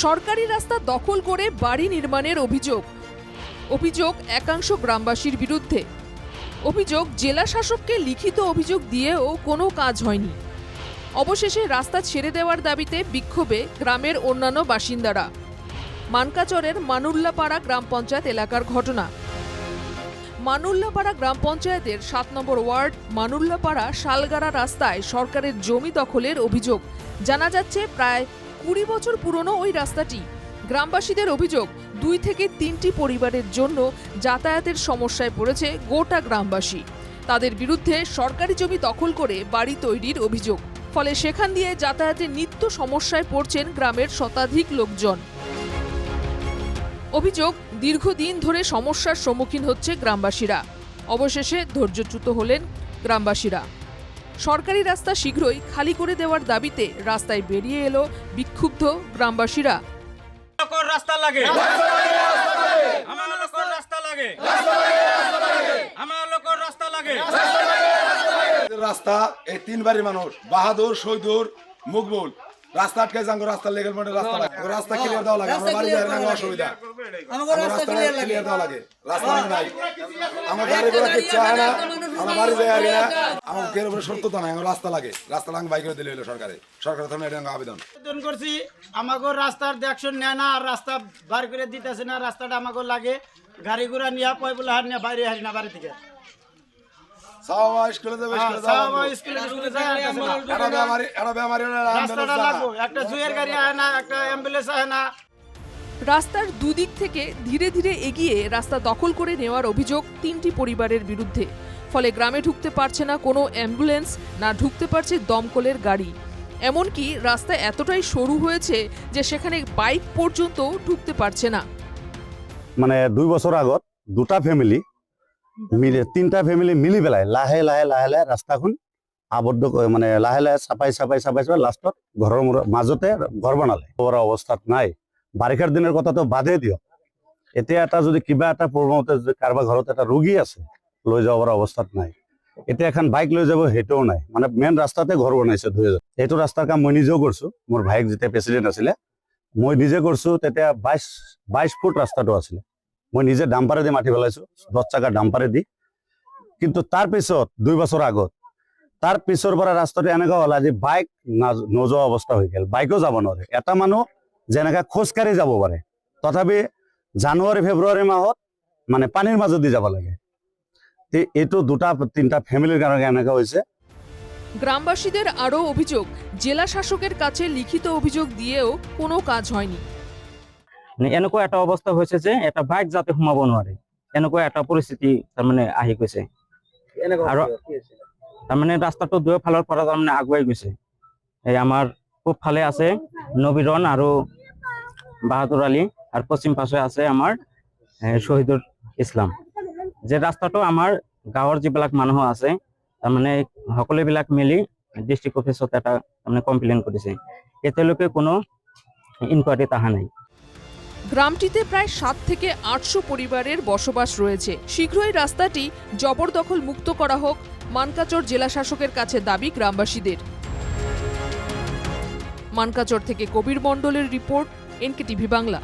সরকারি রাস্তা দখল করে বাড়ি নির্মাণের অভিযোগ একাংশ গ্রামবাসীর বিরুদ্ধে। অভিযোগ, জেলা শাসককে লিখিত অভিযোগ দিয়েও কোনো কাজ হয়নি। অবশেষে রাস্তা ছেড়ে দেওয়ার দাবিতে বিক্ষোভে গ্রামের অন্যান্য বাসিন্দারা। মানকাচরের মানুল্লাপাড়া গ্রাম পঞ্চায়েত এলাকার ঘটনা। মানুল্লাপাড়া গ্রাম পঞ্চায়েতের 7 নম্বর ওয়ার্ড মানুল্লাপাড়া শালগাড়া রাস্তায় সরকারের জমি দখলের অভিযোগ। জানা যাচ্ছে প্রায় 20 বছর পুরনো ওই রাস্তাটি। গ্রামবাসীদের অভিযোগ, 2 থেকে 3টি পরিবারের জন্য যাতায়াতের সমস্যায় পড়েছে গোটা গ্রামবাসী। তাদের বিরুদ্ধে সরকারি জমি দখল করে বাড়ি তৈরির অভিযোগ। ফলে সেখান দিয়ে যাতায়াতের নিত্য সমস্যায় পড়ছেন গ্রামের শতাধিক লোকজন। অভিযোগ, দীর্ঘদিন ধরে সমস্যার সম্মুখীন হচ্ছে গ্রামবাসীরা। অবশেষে ধৈর্যচ্যুত হলেন গ্রামবাসীরা। সরকারি রাস্তা শীঘ্রই খালি করে দেওয়ার দাবিতে রাস্তায় বেরিয়ে এলো বিক্ষুব্ধ গ্রামবাসীরা। রাস্তা লাগে, আমার লোকের রাস্তা লাগে, আমার লোকের রাস্তা লাগে। রাস্তা এই 3 বাড়ির মানুষ বাহাদুর, শহীদুর, মুকবুল রাস্তা আটকে যাঙ্গো রাস্তা লেগের মধ্যে রাস্তা লাগে, রাস্তা ক্লিয়ার দেওয়া লাগে। আমার বাড়ি যাওয়ার কোনো অসুবিধা, আমার রাস্তা ক্লিয়ার দেওয়া লাগে, রাস্তা নাই। আমার গাড়ি ঘোড়া কিচ্ছু হয় না, আমার বাড়ি যাই আর না, আমার কের উপরে সত্যতা নাই। আমার রাস্তা লাগে, রাস্তা লাগে বাইক দিলে হলো সরকারের সামনে এটা আবেদন করছি। আমাকে রাস্তার দেখশন নেয় না, আর রাস্তা বার করে দিতেছে না। রাস্তাটা আমাকে লাগে, গাড়ি ঘোড়া নিয়ে পয় বলে হার নিয়ে বাইরে হারি না বাড়ি থেকে। রাস্তার দুদিক থেকে ধীরে ধীরে এগিয়ে রাস্তা দখল করে নেওয়ার অভিযোগ 3টি পরিবারের বিরুদ্ধে। ফলে গ্রামে ঢুকতে পারছে না কোনো অ্যাম্বুলেন্স, না ঢুকতে পারছে দমকলের গাড়ি। এমনকি রাস্তা এতটাই সরু হয়েছে যে সেখানে বাইক পর্যন্ত ঢুকতে পারছে না। মানে 2 বছর আগত 2টা ফ্যামিলি মিলে 3টা ফ্যামিলি মিলি পেলাই লাহে লাহে রাস্তাখন আবদ্ধ মানে লাহে লাহে চাপাই লাষ্টত ঘৰৰ মাজতে ঘৰ বনালে। অৱস্থাত নাই। বাৰিষাৰ দিনৰ কথাটো বাদে দিয়ক, এতিয়া এটা যদি কিবা এটা প্ৰব্লেমতে যদি কাৰোবাৰ ঘৰত এটা ৰোগী আছে লৈ যাব পৰা অৱস্থাত নাই। এতিয়া এখন বাইক লৈ যাব সেইটোও নাই। মানে মেইন ৰাস্তাতে ঘৰ বনাইছে 2000। এইটো ৰাস্তাৰ কাম মই নিজেও কৰিছো। মোৰ ভাইক যেতিয়া প্ৰেচিডেণ্ট আছিলে মই নিজে কৰিছো। তেতিয়া 22 ফুট ৰাস্তাটো আছিলে। মই নিজে ডাম্পাৰে দি মাটি পেলাইছো, 10 চাকা ডাম্পাৰে দি। কিন্তু তাৰ পিছত 2 বছৰ আগত তাৰ পিছৰ পৰা ৰাস্তাটো এনেকুৱা হ'ল আজি বাইক নোযোৱা অৱস্থা হৈ গ'ল। বাইকো যাব নোৱাৰে। এটা মানুহ যেনেকৈ খোজকাঢ়ি যাব পাৰে, তথাপি জানুৱাৰী ফেব্ৰুৱাৰী মাহত মানে পানীৰ মাজত দি যাব লাগে। এইটো 2-3টা ফ্যামিলির কারণে এনেকা হয়েছে। গ্রামবাসীদের আরও অভিযোগ, জেলা শাসকের কাছে লিখিত অভিযোগ দিয়েও কোনো কাজ হয়নি। এনেকুৱা এটা অৱস্থা হৈছে যে এটা বাইক যাতে সোমাব নোৱাৰে, এনেকুৱা এটা পৰিস্থিতি তাৰমানে আহি গৈছে। আৰু তাৰমানে ৰাস্তাটো দুয়োফালৰ পৰা তাৰমানে আগুৱাই গৈছে। এই আমাৰ পূব ফালে আছে নবীৰণ আৰু বাহাদুৰ আলী, আৰু পশ্চিম পাশে আছে আমাৰ শহীদুল ইছলাম। যে ৰাস্তাটো আমাৰ গাঁৱৰ যিবিলাক মানুহ আছে তাৰমানে সকলোবিলাক মিলি ডিস্ট্রিক্ট অফিসত এটা তাৰমানে কমপ্লেইন কৰিছে। এতিয়ালৈকে কোনো ইনকোয়ারি তাহা নাই। গ্রামটিতে প্রায় 7 থেকে 800 পরিবারের বসবাস রয়েছে। শীঘ্রই রাস্তাটি জবরদখল মুক্ত করা হোক, মানকাচর জেলা শাসকের কাছে দাবি গ্রামবাসীদের। মানকাচর থেকে কবির মণ্ডলের রিপোর্ট, NKTV বাংলা।